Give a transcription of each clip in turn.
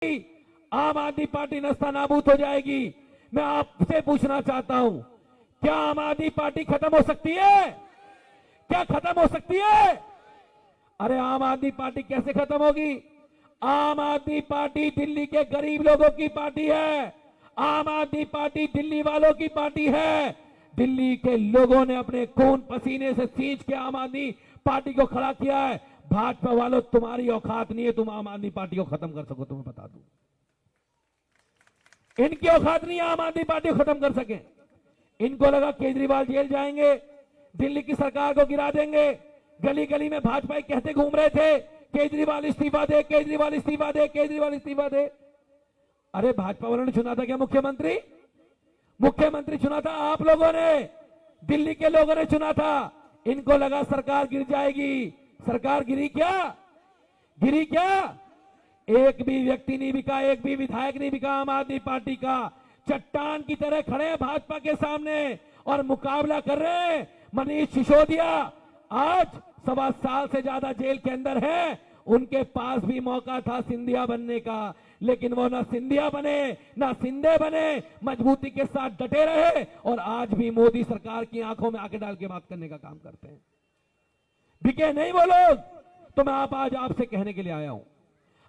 आम आदमी पार्टी नस्ता नाबूद हो जाएगी। मैं आपसे पूछना चाहता हूं, क्या आम आदमी पार्टी खत्म हो सकती है? क्या खत्म हो सकती है? अरे आम आदमी पार्टी कैसे खत्म होगी? आम आदमी पार्टी दिल्ली के गरीब लोगों की पार्टी है। आम आदमी पार्टी दिल्ली वालों की पार्टी है। दिल्ली के लोगों ने अपने खून पसीने से सींच के आम आदमी पार्टी को खड़ा किया है। भाजपा वालों, तुम्हारी औकात नहीं है तुम आम आदमी पार्टी को खत्म कर सको। तुम्हें बता दूं, इनकी औकात नहीं है आम आदमी पार्टी को खत्म कर सके। इनको लगा केजरीवाल जेल जाएंगे, दिल्ली की सरकार को गिरा देंगे। गली गली में भाजपा कहते घूम रहे थे, केजरीवाल इस्तीफा दे, केजरीवाल इस्तीफा दे, केजरीवाल इस्तीफा दे। अरे भाजपा वालों ने चुना था क्या मुख्यमंत्री? मुख्यमंत्री चुना था आप लोगों ने, दिल्ली के लोगों ने चुना था। इनको लगा सरकार गिर जाएगी। सरकार गिरी क्या? गिरी क्या? एक भी व्यक्ति नहीं बिका, एक भी विधायक नहीं बिका आम आदमी पार्टी का। चट्टान की तरह खड़े हैं भाजपा के सामने और मुकाबला कर रहे हैं। मनीष सिसोदिया आज 1.25 साल से ज्यादा जेल के अंदर है। उनके पास भी मौका था सिंधिया बनने का, लेकिन वो ना सिंधिया बने ना सिंधे बने, मजबूती के साथ डटे रहे और आज भी मोदी सरकार की आंखों में आंखें डाल के बात करने का काम करते हैं। बिके नहीं वो लोग। तो मैं आज आपसे कहने के लिए आया हूं,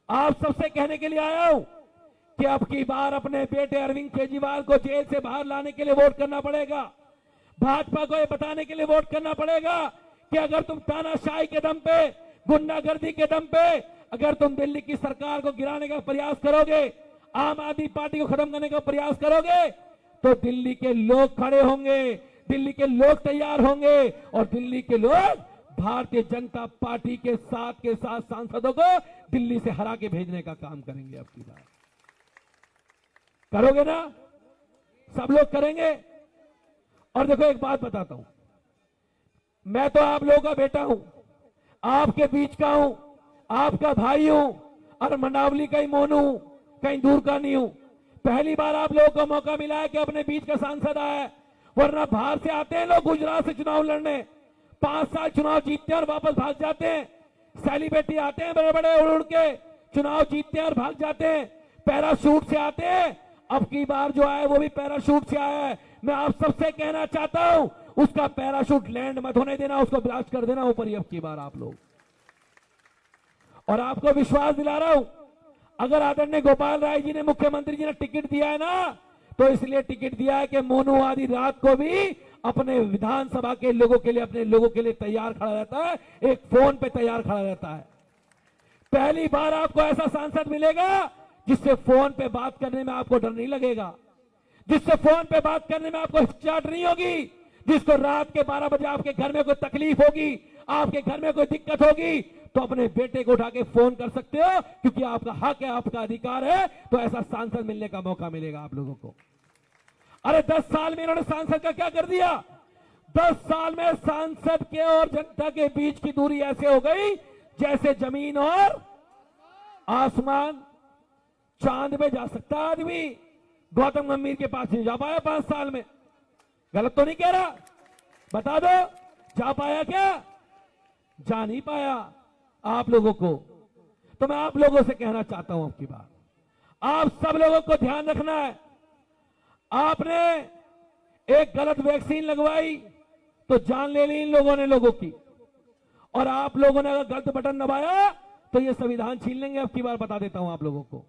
आप सबसे कहने के लिए आया हूं कि अब की बार अपने बेटे अरविंद केजरीवाल को जेल से बाहर लाने के लिए वोट करना पड़ेगा। भाजपा को यह बताने के लिए वोट करना पड़ेगा कि अगर तुम तानाशाही के दम पे, गुंडागर्दी के दम पे अगर तुम दिल्ली की सरकार को गिराने का प्रयास करोगे, आम आदमी पार्टी को खत्म करने का प्रयास करोगे, तो दिल्ली के लोग खड़े होंगे, दिल्ली के लोग तैयार होंगे और दिल्ली के लोग भारतीय जनता पार्टी के साथ सांसदों को दिल्ली से हरा के भेजने का काम करेंगे। अब की बार करोगे ना? सब लोग करेंगे। और देखो एक बात बताता हूं, मैं तो आप लोगों का बेटा हूं, आपके बीच का हूं, आपका भाई हूं और मंडावली का ही मोनू हूं, कहीं दूर का नहीं हूं। पहली बार आप लोगों को मौका मिला है कि अपने बीच का सांसद आया, वरना बाहर से आते हैं लोग गुजरात से चुनाव लड़ने, 5 साल चुनाव जीतते हैं और वापस भाग जाते हैं। सेलिब्रिटी आते हैं बड़े बड़े उड़ उड़ के, चुनाव जीतते हैं और भाग जाते हैं। पैराशूट से आते हैं, अब की बार जो आया वो भी पैराशूट से आया है। मैं आप सबसे कहना चाहता हूं, उसका पैराशूट लैंड मत होने देना, उसको ब्लास्ट कर देना ऊपर ही अब की बार आप लोग। और आपको विश्वास दिला रहा हूं, अगर आदरणीय गोपाल राय जी ने, मुख्यमंत्री जी ने टिकट दिया है ना, तो इसलिए टिकट दिया है कि मोनू आदि रात को भी अपने विधानसभा के लोगों के लिए, अपने लोगों के लिए तैयार खड़ा रहता है, एक फोन पे तैयार खड़ा रहता है। पहली बार आपको ऐसा सांसद मिलेगा जिससे फोन पे बात करने में आपको डर नहीं लगेगा, जिससे फोन पे बात करने में आपको हिचकिचाहट नहीं होगी, जिसको रात के 12 बजे आपके घर में कोई तकलीफ होगी, आपके घर में कोई दिक्कत होगी, तो अपने बेटे को उठा के फोन कर सकते हो, क्योंकि आपका हक है, आपका अधिकार है। तो ऐसा सांसद मिलने का मौका मिलेगा आप लोगों को। अरे 10 साल में इन्होंने सांसद का क्या कर दिया? 10 साल में सांसद के और जनता के बीच की दूरी ऐसे हो गई जैसे जमीन और आसमान। चांद पे जा सकता आदमी, गौतम गंभीर के पास नहीं जा पाया 5 साल में। गलत तो नहीं कह रहा? बता दो, जा पाया क्या? जा नहीं पाया आप लोगों को। तो मैं आप लोगों से कहना चाहता हूं, आपकी बात आप सब लोगों को ध्यान रखना है। आपने एक गलत वैक्सीन लगवाई तो जान ले ली इन लोगों ने लोगों की, और आप लोगों ने अगर गलत बटन दबाया तो ये संविधान छीन लेंगे। अब की बार बता देता हूं आप लोगों को,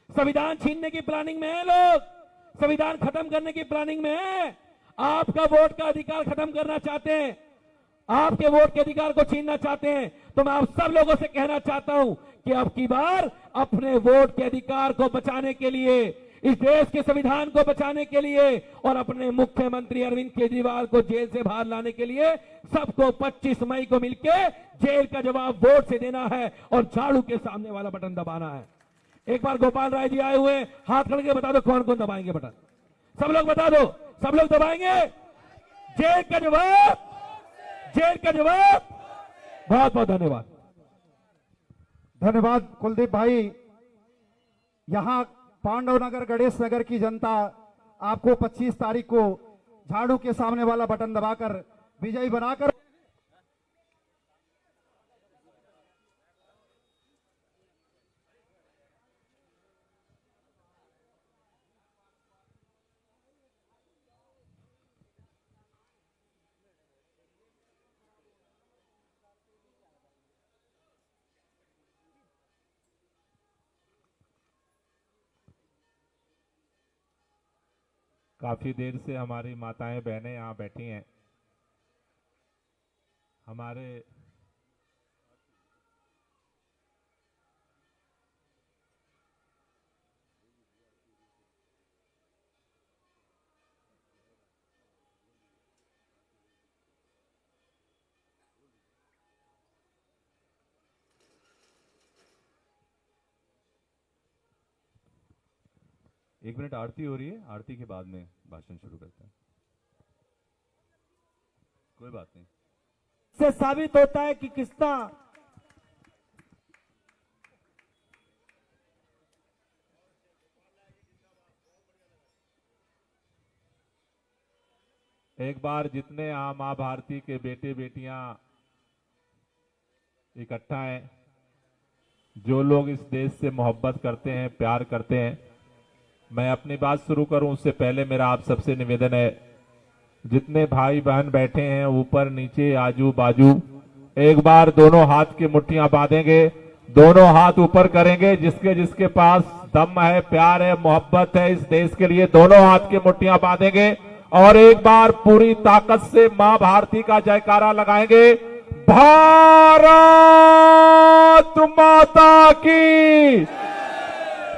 संविधान छीनने की प्लानिंग में है लोग, संविधान खत्म करने की प्लानिंग में है। आपका वोट का अधिकार खत्म करना चाहते हैं, आपके वोट के अधिकार को छीनना चाहते हैं। तो मैं आप सब लोगों से कहना चाहता हूं कि अब की बार अपने वोट के अधिकार को बचाने के लिए, इस देश के संविधान को बचाने के लिए और अपने मुख्यमंत्री अरविंद केजरीवाल को जेल से बाहर लाने के लिए सबको 25 मई को मिलकर जेल का जवाब वोट से देना है और झाड़ू के सामने वाला बटन दबाना है। एक बार गोपाल राय जी आए हुए, हाथ खड़े के बता दो कौन कौन दबाएंगे बटन। सब लोग बता दो, सब लोग दबाएंगे जेल का जवाब, जेल का जवाब। बहुत बहुत धन्यवाद। धन्यवाद कुलदीप भाई। यहां पांडवनगर गणेश नगर की जनता आपको 25 तारीख को झाड़ू के सामने वाला बटन दबाकर विजयी बनाकर काफी देर से हमारी माताएं बहनें यहाँ बैठी हैं। हमारे एक मिनट, आरती हो रही है, आरती के बाद में भाषण शुरू करते हैं। कोई बात नहीं। से साबित होता है कि कितना एक बार जितने मां भारती के बेटे बेटियां इकट्ठा हैं, जो लोग इस देश से मोहब्बत करते हैं, प्यार करते हैं, मैं अपनी बात शुरू करूं उससे पहले मेरा आप सबसे निवेदन है, जितने भाई बहन बैठे हैं ऊपर नीचे आजू बाजू, एक बार दोनों हाथ की मुट्ठियां बांधेंगे, दोनों हाथ ऊपर करेंगे। जिसके जिसके पास दम है, प्यार है, मोहब्बत है इस देश के लिए, दोनों हाथ की मुट्ठियां बांधेंगे और एक बार पूरी ताकत से मां भारती का जयकारा लगाएंगे। भारत माता की,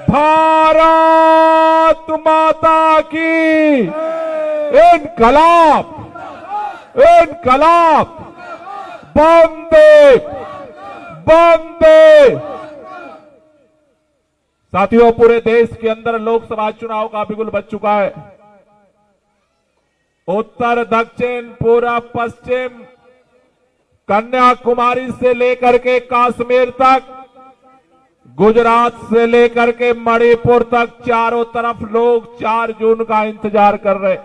भारत माता की, इनकलाब, इनकलाब, वंदे वंदे। साथियों, पूरे देश के अंदर लोकसभा चुनाव का बिगुल बज चुका है। उत्तर दक्षिण पूर्व पश्चिम, कन्याकुमारी से लेकर के कश्मीर तक, गुजरात से लेकर के मणिपुर तक, चारों तरफ लोग 4 जून का इंतजार कर रहे।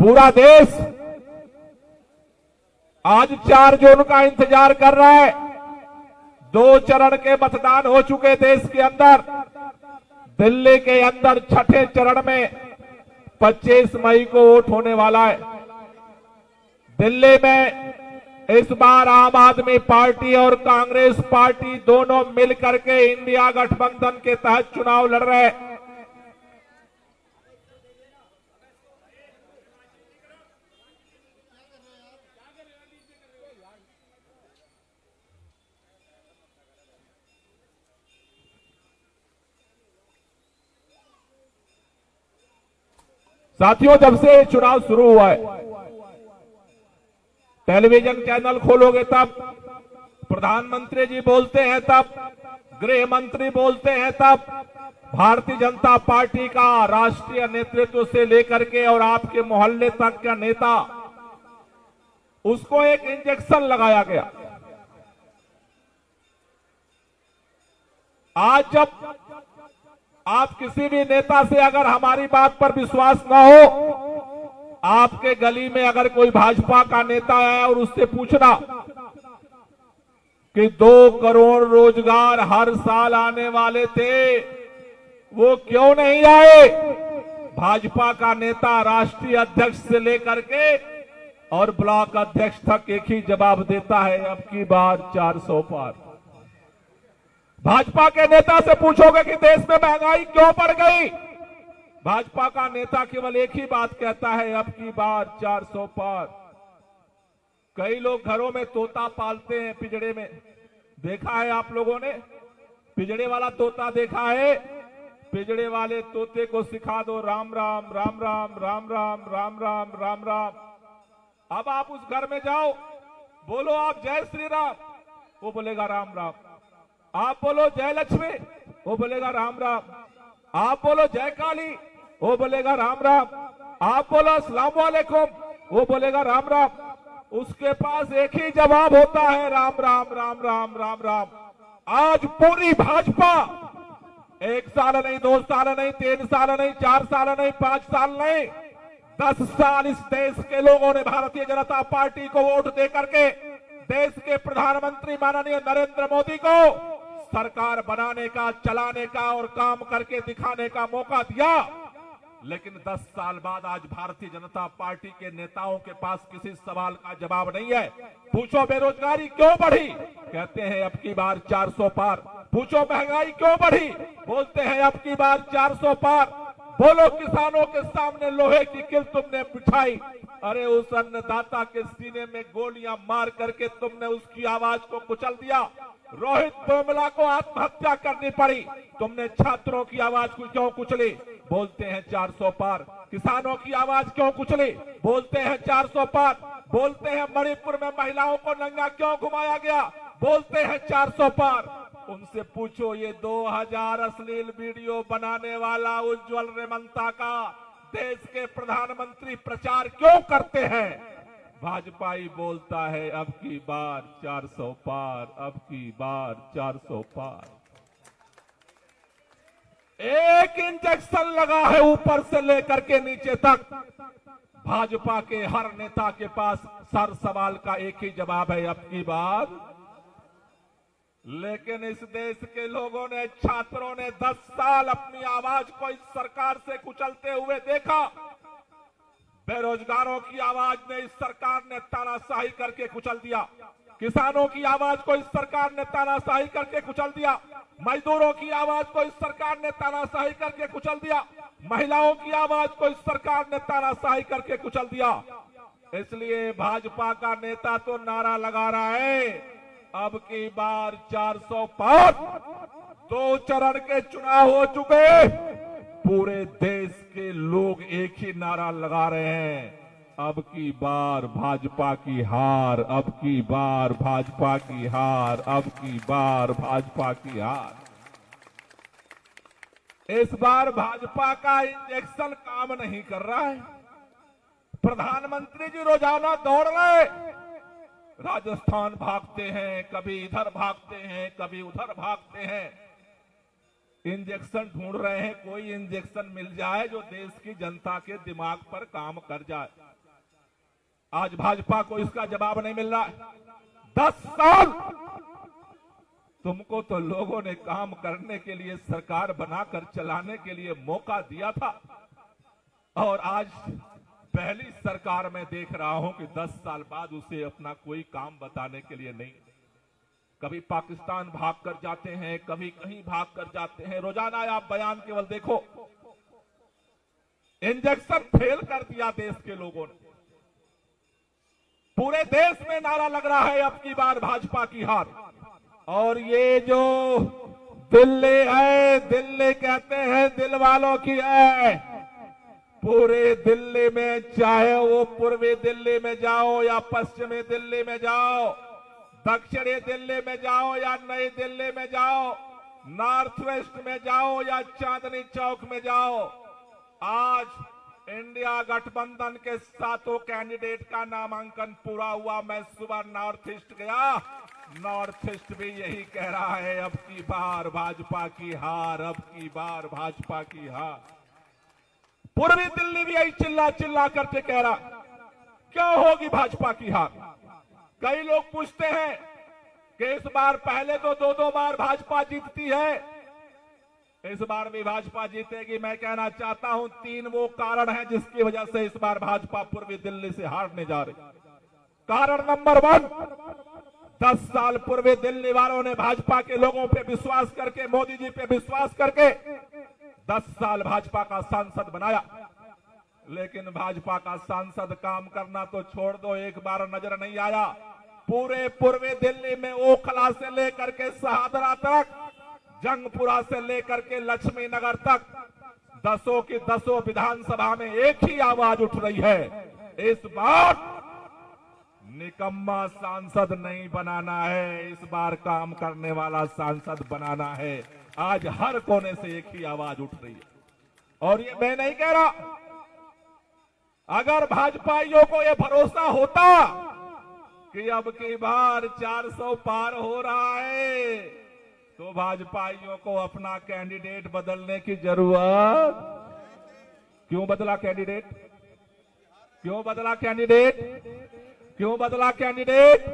पूरा देश आज 4 जून का इंतजार कर रहा है। 2 चरण के मतदान हो चुके देश के अंदर। दिल्ली के अंदर छठे चरण में 25 मई को वोट होने वाला है। दिल्ली में इस बार आम आदमी पार्टी और कांग्रेस पार्टी दोनों मिलकर के इंडिया गठबंधन के तहत चुनाव लड़ रहे हैं। साथियों, जब से चुनाव शुरू हुआ है, टेलीविजन चैनल खोलोगे तब प्रधानमंत्री जी बोलते हैं, तब गृह मंत्री बोलते हैं, तब भारतीय जनता पार्टी का राष्ट्रीय नेतृत्व से लेकर के और आपके मोहल्ले तक का नेता, उसको एक इंजेक्शन लगाया गया। आज जब आप किसी भी नेता से अगर हमारी बात पर विश्वास न हो, आपके गली में अगर कोई भाजपा का नेता है और उससे पूछना कि 2 करोड़ रोजगार हर साल आने वाले थे, वो क्यों नहीं आए? भाजपा का नेता राष्ट्रीय अध्यक्ष से लेकर के और ब्लॉक अध्यक्ष तक एक ही जवाब देता है, अब की बार 400 पार। भाजपा के नेता से पूछोगे कि देश में महंगाई क्यों बढ़ गई, भाजपा का नेता केवल एक ही बात कहता है, अब की बार 400 पार। कई लोग घरों में तोता पालते हैं, पिंजड़े में, देखा है आप लोगों ने? पिंजड़े वाला तोता देखा है? पिंजड़े वाले तोते को सिखा दो राम राम राम राम राम राम राम राम राम राम। अब आप उस घर में जाओ, बोलो आप जय श्री राम, वो बोलेगा राम राम। आप बोलो जय लक्ष्मी, वो बोलेगा राम राम। आप बोलो जय काली, वो बोलेगा राम राम। आप बोलो अस्सलाम वालेकुम, वो बोलेगा राम राम। उसके पास एक ही जवाब होता है, राम राम राम राम राम राम। आज पूरी भाजपा 1 साल नहीं, 2 साल नहीं, 3 साल नहीं, 4 साल नहीं, 5 साल नहीं, 10 साल इस देश के लोगों ने भारतीय जनता पार्टी को वोट दे करके देश के प्रधानमंत्री माननीय नरेंद्र मोदी को सरकार बनाने का, चलाने का और काम करके दिखाने का मौका दिया। लेकिन 10 साल बाद आज भारतीय जनता पार्टी के नेताओं के पास किसी सवाल का जवाब नहीं है। पूछो बेरोजगारी क्यों बढ़ी, कहते हैं अब की बार 400 पार। पूछो महंगाई क्यों बढ़ी, बोलते हैं अब की बार 400 पार। बोलो, किसानों के सामने लोहे की किल तुमने बिठाई। अरे उस अन्नदाता के सीने में गोलियां मार करके तुमने उसकी आवाज को कुचल दिया। रोहित बोमला को आत्महत्या करनी पड़ी, तुमने छात्रों की आवाज को क्यों कुचली? बोलते हैं 400 पार। किसानों की आवाज क्यों कुचली? बोलते हैं 400 पार। बोलते हैं मणिपुर में महिलाओं को नंगा क्यों घुमाया गया? बोलते हैं 400 पार। उनसे पूछो, ये 2000 अश्लील वीडियो बनाने वाला उज्जवल रेमंता का देश के प्रधानमंत्री प्रचार क्यों करते हैं? भाजपाई बोलता है अब की बार 400 पार, अब की बार 400 पार। एक इंजेक्शन लगा है ऊपर से लेकर के नीचे तक। भाजपा के हर नेता के पास हर सवाल का एक ही जवाब है, अब की बार। लेकिन इस देश के लोगों ने, छात्रों ने 10 साल अपनी आवाज को इस सरकार से कुचलते हुए देखा। बेरोजगारों की आवाज ने इस सरकार ने तानाशाही करके कुचल दिया। किसानों की आवाज को इस सरकार ने तानाशाही करके कुचल दिया। मजदूरों की आवाज को इस सरकार ने तानाशाही करके कुचल दिया। महिलाओं की आवाज को इस सरकार ने तानाशाही करके कुचल दिया। इसलिए भाजपा का नेता तो नारा लगा रहा है, अब की बार 400 पार। 2 चरण के चुनाव हो चुके, पूरे देश के लोग एक ही नारा लगा रहे हैं, अब की बार भाजपा की हार, अब की बार भाजपा की हार, अब की बार भाजपा की हार। इस बार भाजपा का इंजेक्शन काम नहीं कर रहा है। प्रधानमंत्री जी रोजाना दौड़ रहे, राजस्थान भागते हैं, कभी इधर भागते हैं, कभी उधर भागते हैं, इंजेक्शन ढूंढ रहे हैं। कोई इंजेक्शन मिल जाए जो देश की जनता के दिमाग पर काम कर जाए। आज भाजपा को इसका जवाब नहीं मिल रहा है। 10 साल तुमको तो लोगों ने काम करने के लिए, सरकार बनाकर चलाने के लिए मौका दिया था, और आज पहली सरकार में देख रहा हूं कि 10 साल बाद उसे अपना कोई काम बताने के लिए नहीं। कभी पाकिस्तान भाग कर जाते हैं, कभी कहीं भाग कर जाते हैं। रोजाना आप बयान केवल देखो, इंजेक्शन फेल कर दिया देश के लोगों ने। पूरे देश में नारा लग रहा है, अब की बार भाजपा की हार। और ये जो दिल्ली है, दिल्ली कहते हैं दिल वालों की है। पूरे दिल्ली में, चाहे वो पूर्वी दिल्ली में जाओ या पश्चिमी दिल्ली में जाओ, दक्षिणी दिल्ली में जाओ या नई दिल्ली में जाओ, नॉर्थ वेस्ट में जाओ या चांदनी चौक में जाओ, आज इंडिया गठबंधन के 7 कैंडिडेट का नामांकन पूरा हुआ। मैं सुबह नॉर्थ ईस्ट गया, नॉर्थ ईस्ट भी यही कह रहा है, अब की बार भाजपा की हार, अब की बार भाजपा की हार। पूर्वी दिल्ली भी यही चिल्ला चिल्ला करके कह रहा, क्यों होगी भाजपा की हार? कई लोग पूछते हैं कि इस बार, पहले तो 2-2 बार भाजपा जीतती है, इस बार भी भाजपा जीतेगी। मैं कहना चाहता हूं 3 वो कारण हैं जिसकी वजह से इस बार भाजपा पूर्वी दिल्ली से हारने जा रही। कारण नंबर 1, 10 साल पूर्वी दिल्ली वालों ने भाजपा के लोगों पे विश्वास करके, मोदी जी पे विश्वास करके 10 साल भाजपा का सांसद बनाया। लेकिन भाजपा का सांसद काम करना तो छोड़ दो, एक बार नजर नहीं आया। पूरे पूर्वी दिल्ली में ओखला से लेकर के शहादरा तक, जंगपुरा से लेकर के लक्ष्मी नगर तक, 10 की 10 विधानसभा में एक ही आवाज उठ रही है, इस बार निकम्मा सांसद नहीं बनाना है, इस बार काम करने वाला सांसद बनाना है। आज हर कोने से एक ही आवाज उठ रही है। और ये मैं नहीं कह रहा, अगर भाजपाइयों को यह भरोसा होता कि अब की बार 400 पार हो रहा है, तो भाजपाइयों को अपना कैंडिडेट बदलने की जरूरत। क्यों बदला कैंडिडेट? क्यों बदला कैंडिडेट? क्यों बदला कैंडिडेट?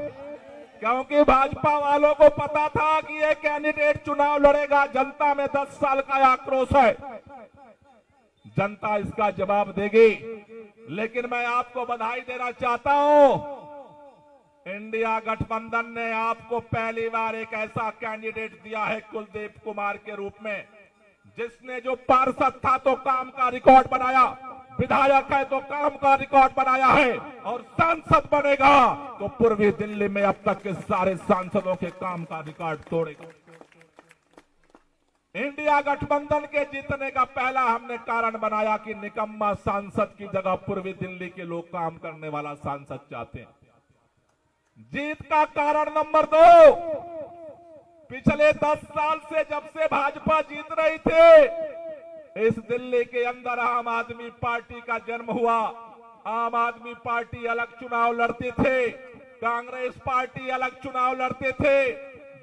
क्योंकि भाजपा वालों को पता था कि ये कैंडिडेट चुनाव लड़ेगा। जनता में 10 साल का आक्रोश है, जनता इसका जवाब देगी। लेकिन मैं आपको बधाई देना चाहता हूं, इंडिया गठबंधन ने आपको पहली बार एक ऐसा कैंडिडेट दिया है कुलदीप कुमार के रूप में, जिसने जो पार्षद था तो काम का रिकॉर्ड बनाया, विधायक है तो काम का रिकॉर्ड बनाया है, और सांसद बनेगा तो पूर्वी दिल्ली में अब तक के सारे सांसदों के काम का रिकॉर्ड तोड़ेगा। इंडिया गठबंधन के जीतने का पहला हमने कारण बनाया कि निकम्मा सांसद की जगह पूर्वी दिल्ली के लोग काम करने वाला सांसद चाहते हैं। जीत का कारण नंबर 2, पिछले 10 साल से जब से भाजपा जीत रही थी, इस दिल्ली के अंदर आम आदमी पार्टी का जन्म हुआ। आम आदमी पार्टी अलग चुनाव लड़ते थे, कांग्रेस पार्टी अलग चुनाव लड़ते थे,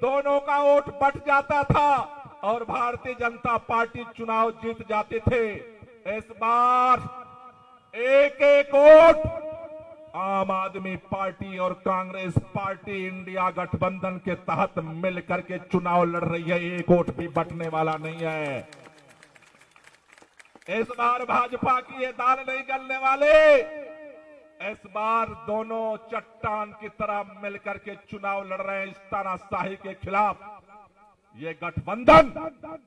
दोनों का वोट बट जाता था और भारतीय जनता पार्टी चुनाव जीत जाते थे। इस बार एक एक वोट आम आदमी पार्टी और कांग्रेस पार्टी इंडिया गठबंधन के तहत मिलकर के चुनाव लड़ रही है, एक वोट भी बटने वाला नहीं है। इस बार भाजपा की ये दाल नहीं गलने वाले। इस बार दोनों चट्टान की तरह मिलकर के चुनाव लड़ रहे हैं इस तानाशाही के खिलाफ। ये गठबंधन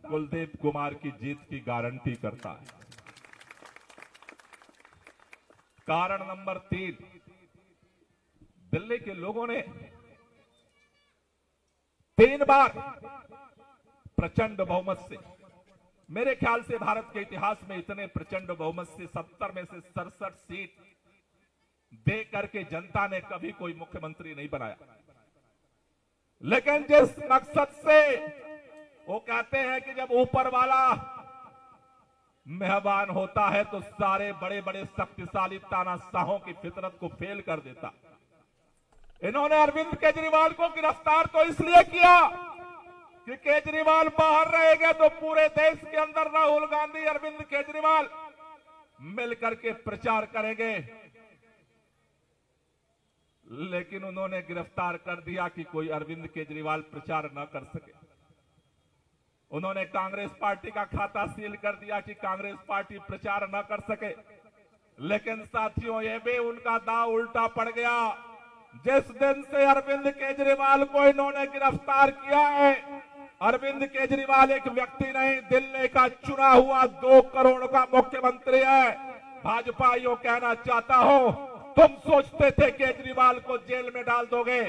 कुलदीप कुमार की जीत की गारंटी करता है। कारण नंबर 3, दिल्ली के लोगों ने 3 बार प्रचंड बहुमत से, मेरे ख्याल से भारत के इतिहास में इतने प्रचंड बहुमत से 70 में से 67 सीट दे करके जनता ने कभी कोई मुख्यमंत्री नहीं बनाया। लेकिन जिस मकसद से वो कहते हैं कि जब ऊपर वाला मेहरबान होता है तो सारे बड़े बड़े शक्तिशाली तानाशाहों की फितरत को फेल कर देता। इन्होंने अरविंद केजरीवाल को गिरफ्तार तो इसलिए किया कि केजरीवाल बाहर रहेंगे तो पूरे देश के अंदर राहुल गांधी, अरविंद केजरीवाल मिलकर के प्रचार करेंगे। लेकिन उन्होंने गिरफ्तार कर दिया कि कोई अरविंद केजरीवाल प्रचार न कर सके। उन्होंने कांग्रेस पार्टी का खाता सील कर दिया कि कांग्रेस पार्टी प्रचार न कर सके। लेकिन साथियों, ये भी उनका दांव उल्टा पड़ गया। जिस दिन से अरविंद केजरीवाल को इन्होंने गिरफ्तार किया है, अरविंद केजरीवाल एक व्यक्ति नहीं, दिल्ली का चुना हुआ 2 करोड़ का मुख्यमंत्री है। भाजपा यो कहना चाहता हूं, तुम सोचते थे केजरीवाल को जेल में डाल दोगे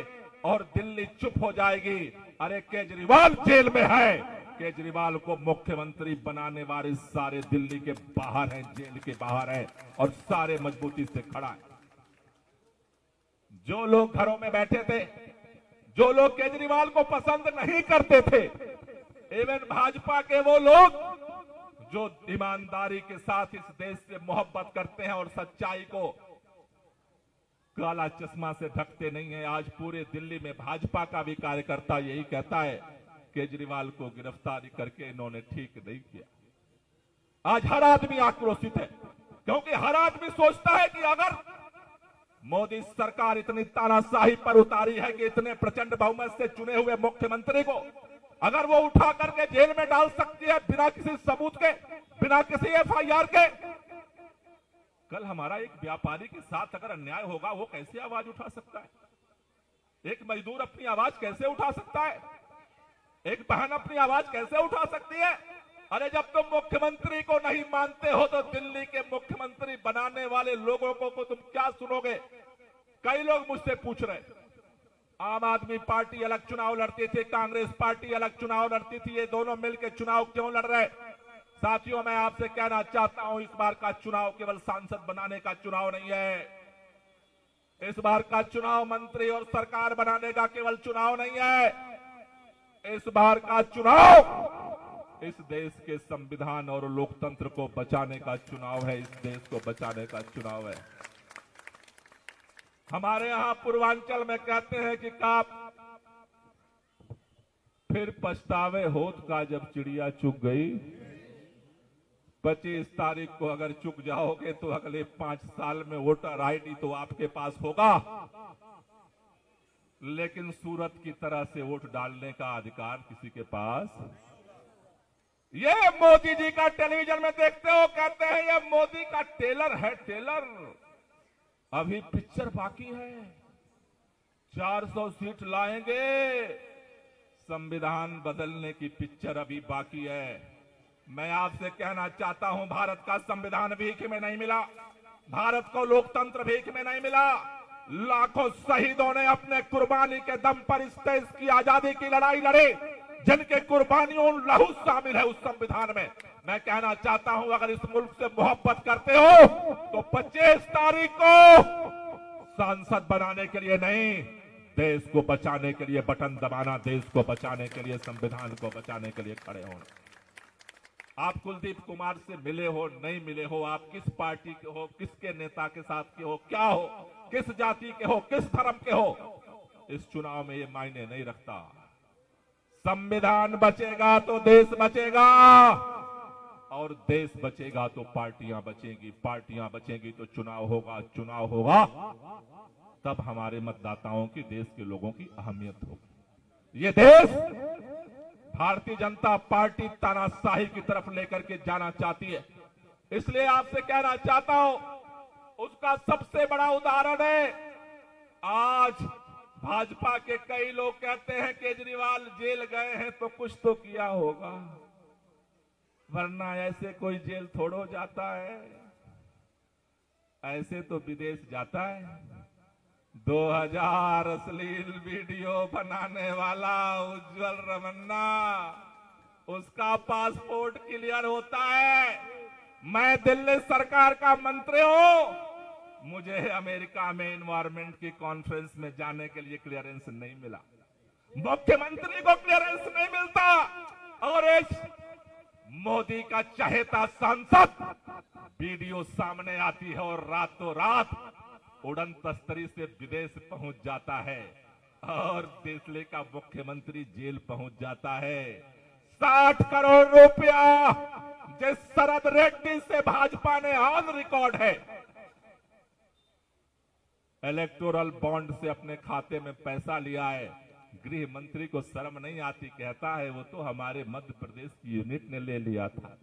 और दिल्ली चुप हो जाएगी। अरे केजरीवाल जेल में है, केजरीवाल को मुख्यमंत्री बनाने वाले सारे दिल्ली के बाहर हैं, जेल के बाहर हैं और सारे मजबूती से खड़ा है। जो लोग घरों में बैठे थे, जो लोग केजरीवाल को पसंद नहीं करते थे, इवन भाजपा के वो लोग जो ईमानदारी के साथ इस देश से मोहब्बत करते हैं और सच्चाई को काला चश्मा से ढकते नहीं है, आज पूरे दिल्ली में भाजपा का भी कार्यकर्ता यही कहता है केजरीवाल को गिरफ्तारी करके इन्होंने ठीक नहीं किया। आज हर आदमी आक्रोशित है, क्योंकि हर आदमी सोचता है कि अगर मोदी सरकार इतनी तानाशाही पर उतारी है कि इतने प्रचंड बहुमत से चुने हुए मुख्यमंत्री को अगर वो उठा करके जेल में डाल सकती है बिना किसी सबूत के, बिना किसी एफआईआर के, कल हमारा एक व्यापारी के साथ अगर अन्याय होगा वो कैसे आवाज उठा सकता है? एक मजदूर अपनी आवाज कैसे उठा सकता है? एक बहन अपनी आवाज कैसे उठा सकती है? अरे जब तुम मुख्यमंत्री को नहीं मानते हो तो दिल्ली के मुख्यमंत्री बनाने वाले लोगों को तुम क्या सुनोगे? कई लोग मुझसे पूछ रहे, आम आदमी पार्टी अलग चुनाव लड़ती थी, कांग्रेस पार्टी अलग चुनाव लड़ती थी, ये दोनों मिलकर चुनाव क्यों लड़ रहे? साथियों, मैं आपसे कहना चाहता हूं, इस बार का चुनाव केवल सांसद बनाने का चुनाव नहीं है। इस बार का चुनाव मंत्री और सरकार बनाने का केवल चुनाव नहीं है। इस बार का चुनाव इस देश के संविधान और लोकतंत्र को बचाने का चुनाव है, इस देश को बचाने का चुनाव है। हमारे यहां पूर्वांचल में कहते हैं कि काप फिर पछतावे होत का जब चिड़िया चुग गई। 25 तारीख को अगर चुक जाओगे तो अगले 5 साल में वोटर आईडी तो आपके पास होगा, लेकिन सूरत की तरह से वोट डालने का अधिकार किसी के पास। ये मोदी जी का टेलीविजन में देखते हो, कहते हैं ये मोदी का टेलर है, टेलर। अभी पिक्चर बाकी है, 400 सीट लाएंगे, संविधान बदलने की पिक्चर अभी बाकी है। मैं आपसे कहना चाहता हूं, भारत का संविधान भीख में नहीं मिला, भारत को लोकतंत्र भीख में नहीं मिला। लाखों शहीदों ने अपने कुर्बानी के दम पर इस देश की आजादी की लड़ाई लड़ी, जिनके कुर्बानियों लहू शामिल है उस संविधान में। मैं कहना चाहता हूं, अगर इस मुल्क से मोहब्बत करते हो तो 25 तारीख को सांसद बनाने के लिए नहीं, देश को बचाने के लिए बटन दबाना, देश को बचाने के लिए, संविधान को बचाने के लिए खड़े होना। आप कुलदीप कुमार से मिले हो नहीं मिले हो, आप किस पार्टी के हो, किसके नेता के साथ के हो, क्या हो, किस जाति के हो, किस धर्म के हो, इस चुनाव में ये मायने नहीं रखता। संविधान बचेगा तो देश बचेगा, और देश बचेगा तो पार्टियां बचेंगी, पार्टियां बचेंगी तो चुनाव होगा, चुनाव होगा तब हमारे मतदाताओं की, देश के लोगों की अहमियत होगी। ये देश भारतीय जनता पार्टी तानाशाही की तरफ लेकर के जाना चाहती है, इसलिए आपसे कहना चाहता हूं, उसका सबसे बड़ा उदाहरण है आज भाजपा के कई लोग कहते हैं केजरीवाल जेल गए हैं तो कुछ तो किया होगा, वरना ऐसे कोई जेल थोड़ो जाता है, ऐसे तो विदेश जाता है। 2000 अश्लील वीडियो बनाने वाला उज्जवल रमन्ना, उसका पासपोर्ट क्लियर होता है। मैं दिल्ली सरकार का मंत्री हूं, मुझे अमेरिका में एनवायरमेंट की कॉन्फ्रेंस में जाने के लिए क्लियरेंस नहीं मिला, मुख्यमंत्री को क्लियरेंस नहीं मिलता, और एक मोदी का चहेता सांसद वीडियो सामने आती है और रातों रात उड़न तस्तरी से विदेश पहुंच जाता है, और दिल्ली का मुख्यमंत्री जेल पहुंच जाता है। 60 करोड़ रुपया जिस शरद रेड्डी से भाजपा ने ऑन रिकॉर्ड है, इलेक्टोरल बॉन्ड से अपने खाते में पैसा लिया है, गृह मंत्री को शर्म नहीं आती, कहता है वो तो हमारे मध्य प्रदेश की यूनिट ने ले लिया था।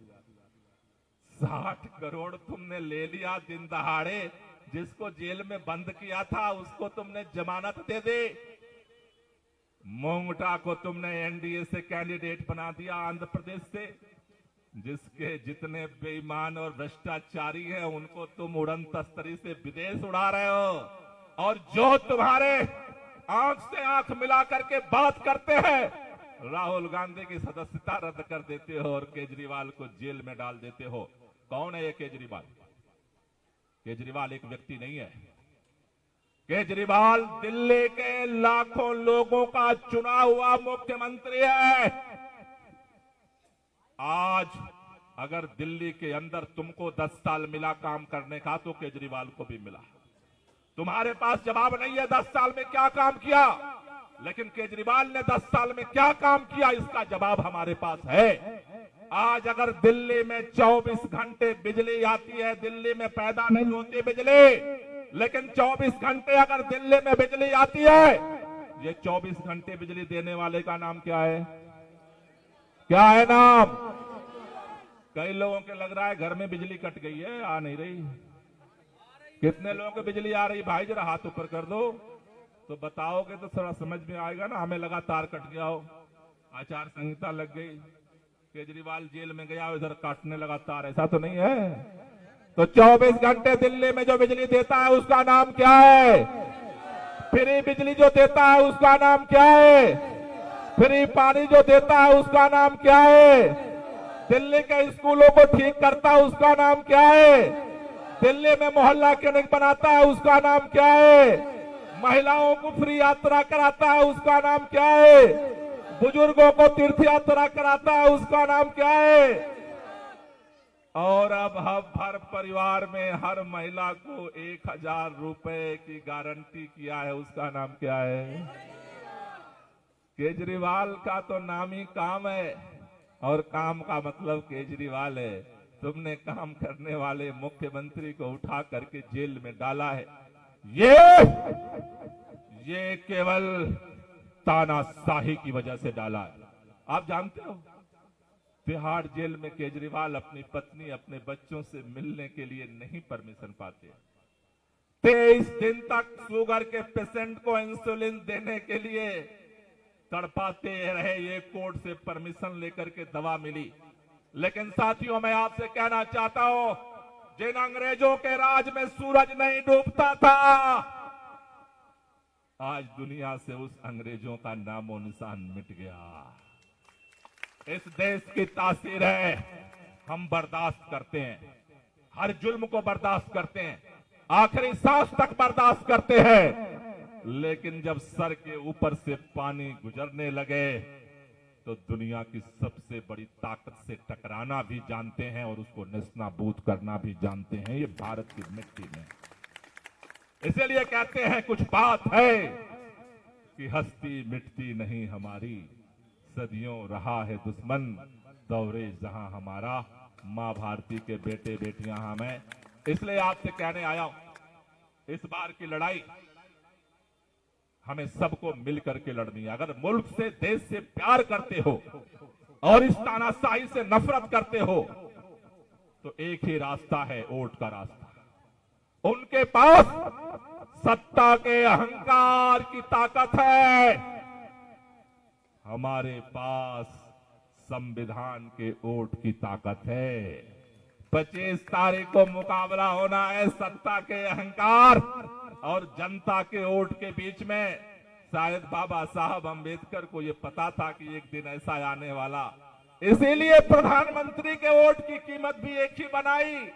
60 करोड़ तुमने ले लिया दिन दहाड़े, जिसको जेल में बंद किया था उसको तुमने जमानत दे दे। मोंगटा को तुमने एनडीए से कैंडिडेट बना दिया आंध्र प्रदेश से, जिसके जितने बेईमान और भ्रष्टाचारी हैं उनको तुम उड़न तस्तरी से विदेश उड़ा रहे हो, और जो तुम्हारे आंख से आंख मिला करके बात करते हैं, राहुल गांधी की सदस्यता रद्द कर देते हो और केजरीवाल को जेल में डाल देते हो। कौन है ये केजरीवाल? केजरीवाल एक व्यक्ति नहीं है, केजरीवाल दिल्ली के लाखों लोगों का चुना हुआ मुख्यमंत्री है। आज अगर दिल्ली के अंदर तुमको 10 साल मिला काम करने का, तो केजरीवाल को भी मिला। तुम्हारे पास जवाब नहीं है 10 साल में क्या काम किया, लेकिन केजरीवाल ने 10 साल में क्या काम किया इसका जवाब हमारे पास है। आज अगर दिल्ली में 24 घंटे बिजली आती है, दिल्ली में पैदा नहीं होती बिजली, लेकिन 24 घंटे अगर दिल्ली में बिजली आती है, ये 24 घंटे बिजली देने वाले का नाम क्या है? क्या है नाम? कई लोगों के लग रहा है घर में बिजली कट गई है, आ नहीं रही। कितने लोगों को बिजली आ रही? भाई जरा हाथ ऊपर कर दो, तो बताओगे तो थोड़ा समझ में आएगा ना। हमें लगा तार कट गया हो, आचार संहिता लग गई, केजरीवाल जेल में गया, इधर काटने लगा तार, ऐसा तो नहीं है। तो 24 घंटे दिल्ली में जो बिजली देता है उसका नाम क्या है? फ्री बिजली जो देता है उसका नाम क्या है? फ्री पानी जो देता है उसका नाम क्या है? दिल्ली के स्कूलों को ठीक करता है उसका नाम क्या है? दिल्ली में मोहल्ला क्लिनिक बनाता है उसका नाम क्या है? महिलाओं को फ्री यात्रा कराता है उसका नाम क्या है? बुजुर्गों को तीर्थ यात्रा कराता है उसका नाम क्या है? और अब हर परिवार में हर महिला को 1000 रुपए की गारंटी किया है, उसका नाम क्या है? केजरीवाल का तो नाम ही काम है, और काम का मतलब केजरीवाल है। तुमने काम करने वाले मुख्यमंत्री को उठा करके जेल में डाला है। ये केवल तानाशाही की वजह से डाला है। आप जानते हो तिहाड़ जेल में केजरीवाल अपनी पत्नी अपने बच्चों से मिलने के लिए नहीं परमिशन पाते। 23 दिन तक शुगर के पेशेंट को इंसुलिन देने के लिए तड़पाते रहे, ये कोर्ट से परमिशन लेकर के दवा मिली, लेकिन साथियों, मैं आपसे कहना चाहता हूं, जिन अंग्रेजों के राज में सूरज नहीं डूबता था, आज दुनिया से उस अंग्रेजों का नामो निशान मिट गया। इस देश की तासीर है, हम बर्दाश्त करते हैं, हर जुल्म को बर्दाश्त करते हैं, आखिरी सांस तक बर्दाश्त करते हैं, लेकिन जब सर के ऊपर से पानी गुजरने लगे तो दुनिया की सबसे बड़ी ताकत से टकराना भी जानते हैं और उसको नेस्तनाबूद करना भी जानते हैं। ये भारत की मिट्टी में, इसीलिए कहते हैं कुछ बात है कि हस्ती मिटती नहीं हमारी, सदियों रहा है दुश्मन दौरे जहां हमारा, मां भारती के बेटे बेटियां हमें। इसलिए आपसे कहने आया हूं, इस बार की लड़ाई हमें सबको मिलकर के लड़नी है। अगर मुल्क से, देश से प्यार करते हो और इस तानाशाही से नफरत करते हो तो एक ही रास्ता है, वोट का रास्ता। उनके पास सत्ता के अहंकार की ताकत है, हमारे पास संविधान के वोट की ताकत है। 25 तारीख को मुकाबला होना है सत्ता के अहंकार और जनता के वोट के बीच में। शायद बाबा साहब अंबेडकर को यह पता था कि एक दिन ऐसा आने वाला, इसीलिए प्रधानमंत्री के वोट की कीमत भी एक ही बनाई।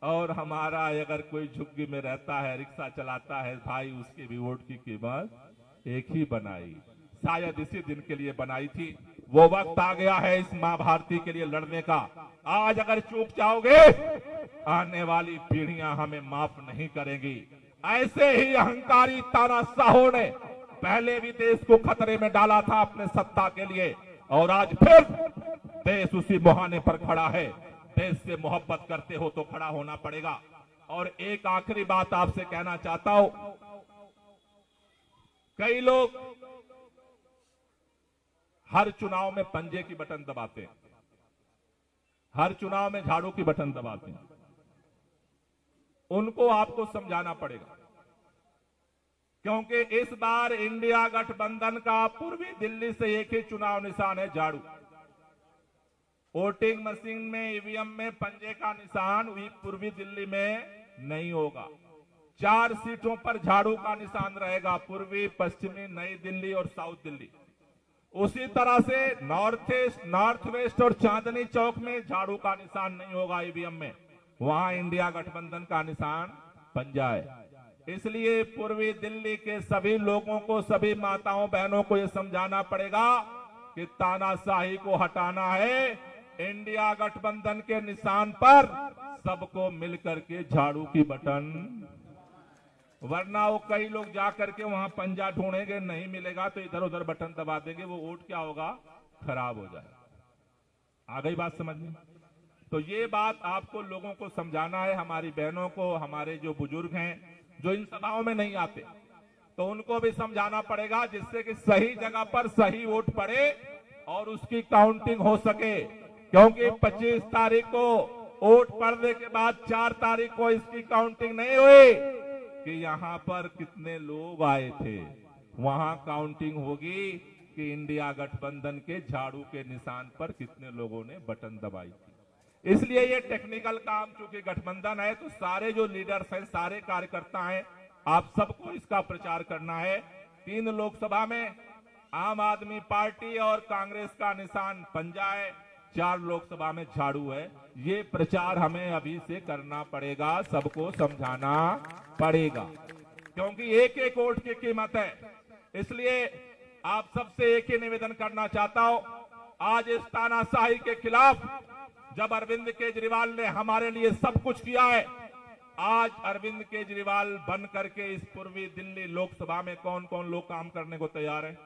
और हमारा अगर कोई झुग्गी में रहता है, रिक्शा चलाता है भाई, उसके भी वोट की कीमत एक ही बनाई। शायद इसी दिन के लिए बनाई थी। वो वक्त आ गया है इस मां भारती के लिए लड़ने का। आज अगर चूक जाओगे, आने वाली पीढ़ियां हमें माफ नहीं करेंगी। ऐसे ही अहंकारी तानाशाहों ने पहले भी देश को खतरे में डाला था अपने सत्ता के लिए, और आज फिर देश उसी मुहाने पर खड़ा है। देश से मोहब्बत करते हो तो खड़ा होना पड़ेगा। और एक आखिरी बात आपसे कहना चाहता हूं, कई लोग हर चुनाव में पंजे की बटन दबाते हैं, हर चुनाव में झाड़ू की बटन दबाते हैं। उनको आपको समझाना पड़ेगा, क्योंकि इस बार इंडिया गठबंधन का पूर्वी दिल्ली से एक ही चुनाव निशान है, झाड़ू। वोटिंग मशीन में, ईवीएम में पंजे का निशान पूर्वी दिल्ली में नहीं होगा। 4 सीटों पर झाड़ू का निशान रहेगा, पूर्वी, पश्चिमी, नई दिल्ली और साउथ दिल्ली। उसी तरह से नॉर्थ ईस्ट, नॉर्थ वेस्ट और चांदनी चौक में झाड़ू का निशान नहीं होगा ईवीएम में, वहां इंडिया गठबंधन का निशान पंजा है। इसलिए पूर्वी दिल्ली के सभी लोगों को, सभी माताओं बहनों को यह समझाना पड़ेगा कि तानाशाही को हटाना है। इंडिया गठबंधन के निशान पर सबको मिलकर के झाड़ू की बटन, वरना वो कई लोग जाकर के वहां पंजा ढूंढेंगे, नहीं मिलेगा तो इधर उधर बटन दबा देंगे, वो वोट क्या होगा, खराब हो जाएगा। आ गई बात समझ में? तो ये बात आपको लोगों को समझाना है, हमारी बहनों को, हमारे जो बुजुर्ग हैं जो इन सभाओं में नहीं आते, तो उनको भी समझाना पड़ेगा, जिससे कि सही जगह पर सही वोट पड़े और उसकी काउंटिंग हो सके। क्योंकि 25 तारीख को वोट पड़ने के बाद 4 तारीख को इसकी काउंटिंग नहीं हुई कि यहां पर कितने लोग आए थे, वहां काउंटिंग होगी कि इंडिया गठबंधन के झाड़ू के निशान पर कितने लोगों ने बटन दबाई। इसलिए ये टेक्निकल काम, चूंकि गठबंधन है तो सारे जो लीडर्स हैं, सारे कार्यकर्ता हैं, आप सबको इसका प्रचार करना है। 3 लोकसभा में आम आदमी पार्टी और कांग्रेस का निशान पंजा है, 4 लोकसभा में झाड़ू है। ये प्रचार हमें अभी से करना पड़ेगा, सबको समझाना पड़ेगा, क्योंकि एक एक वोट की कीमत है। इसलिए आप सबसे एक ही निवेदन करना चाहता हूं, आज इस तानाशाही के खिलाफ जब अरविंद केजरीवाल ने हमारे लिए सब कुछ किया है, आज अरविंद केजरीवाल बन करके इस पूर्वी दिल्ली लोकसभा में कौन कौन लोग काम करने को तैयार है?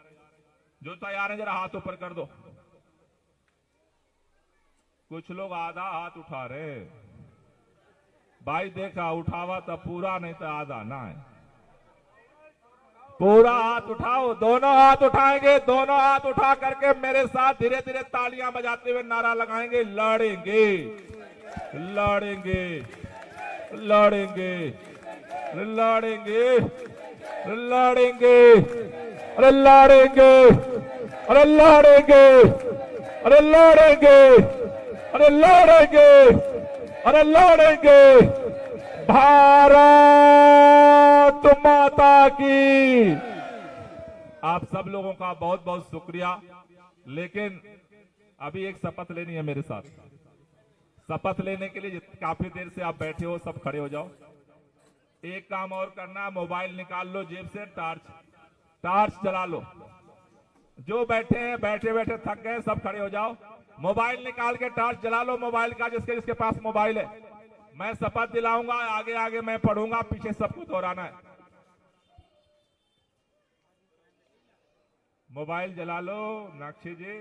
जो तैयार है जरा हाथ ऊपर कर दो। कुछ लोग आधा हाथ उठा रहे भाई, देखा उठावा तो पूरा, नहीं तो आधा ना है। पूरा हाथ उठाओ, दोनों हाथ उठाएंगे, दोनों हाथ उठा करके मेरे साथ धीरे धीरे तालियां बजाते हुए नारा लगाएंगे, लड़ेंगे लड़ेंगे लड़ेंगे लड़ेंगे लड़ेंगे, अरे लड़ेंगे, अरे लड़ेंगे, अरे लड़ेंगे, अरे लड़ेंगे, अरे लड़ेंगे। भारत माता की। आप सब लोगों का बहुत बहुत शुक्रिया। लेकिन अभी एक शपथ लेनी है मेरे साथ। शपथ लेने के लिए काफी देर से आप बैठे हो, सब खड़े हो जाओ। एक काम और करना है, मोबाइल निकाल लो जेब से, टार्च जला लो। जो बैठे हैं, बैठे बैठे थक गए, सब खड़े हो जाओ। मोबाइल निकाल के टार्च जला लो, मोबाइल का, जिसके पास मोबाइल है। मैं शपथ दिलाऊंगा, आगे आगे मैं पढ़ूंगा, पीछे सबको दोहराना है। मोबाइल जला लो नाक्षी जी।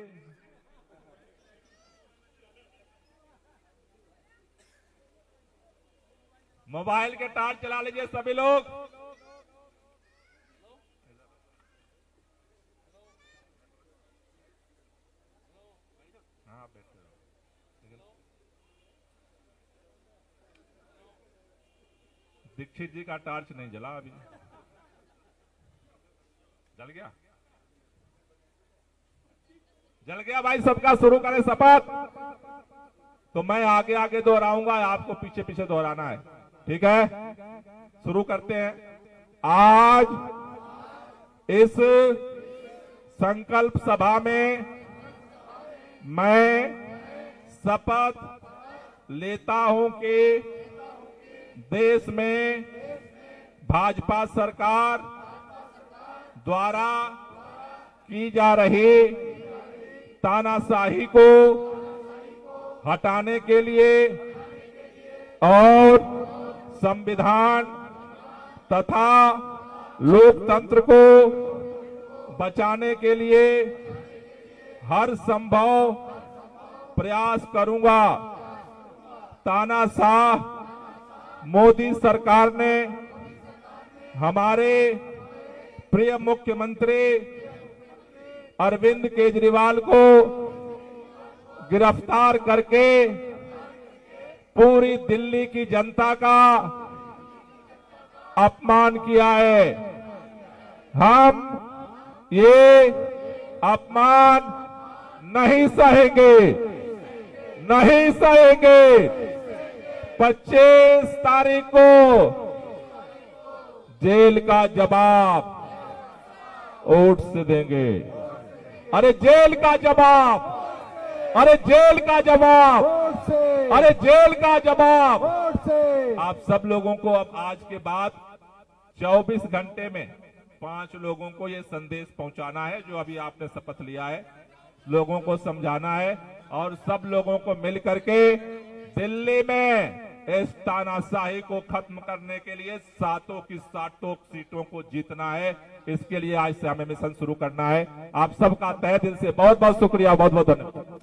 मोबाइल के टार्च चला लीजिए सभी लोग। हाँ, दीक्षित जी का टार्च नहीं जला अभी। जल गया, जल गया भाई। सबका शुरू करें शपथ। तो मैं आगे आगे दोहराऊंगा, आपको पीछे पीछे दोहराना है, ठीक है? शुरू करते हैं। आज इस संकल्प सभा में मैं शपथ लेता हूं कि देश में भाजपा सरकार द्वारा की जा रही तानाशाही को हटाने के लिए और संविधान तथा लोकतंत्र को बचाने के लिए हर संभव प्रयास करूंगा। तानाशाह मोदी सरकार ने हमारे प्रिय मुख्यमंत्री अरविंद केजरीवाल को गिरफ्तार करके पूरी दिल्ली की जनता का अपमान किया है। हम ये अपमान नहीं सहेंगे, नहीं सहेंगे। 25 तारीख को जेल का जवाब वोट से देंगे। अरे जेल का जवाब, अरे जेल का जवाब, अरे जेल का जवाब। आप सब लोगों को अब आज के बाद 24 घंटे में 5 लोगों को ये संदेश पहुंचाना है, जो अभी आपने शपथ लिया है, लोगों को समझाना है और सब लोगों को मिल करके दिल्ली में इस तानाशाही को खत्म करने के लिए 7 की 7 सीटों को जीतना है। इसके लिए आज से हमें मिशन शुरू करना है। आप सबका तहे दिल से बहुत बहुत शुक्रिया, बहुत बहुत धन्यवाद।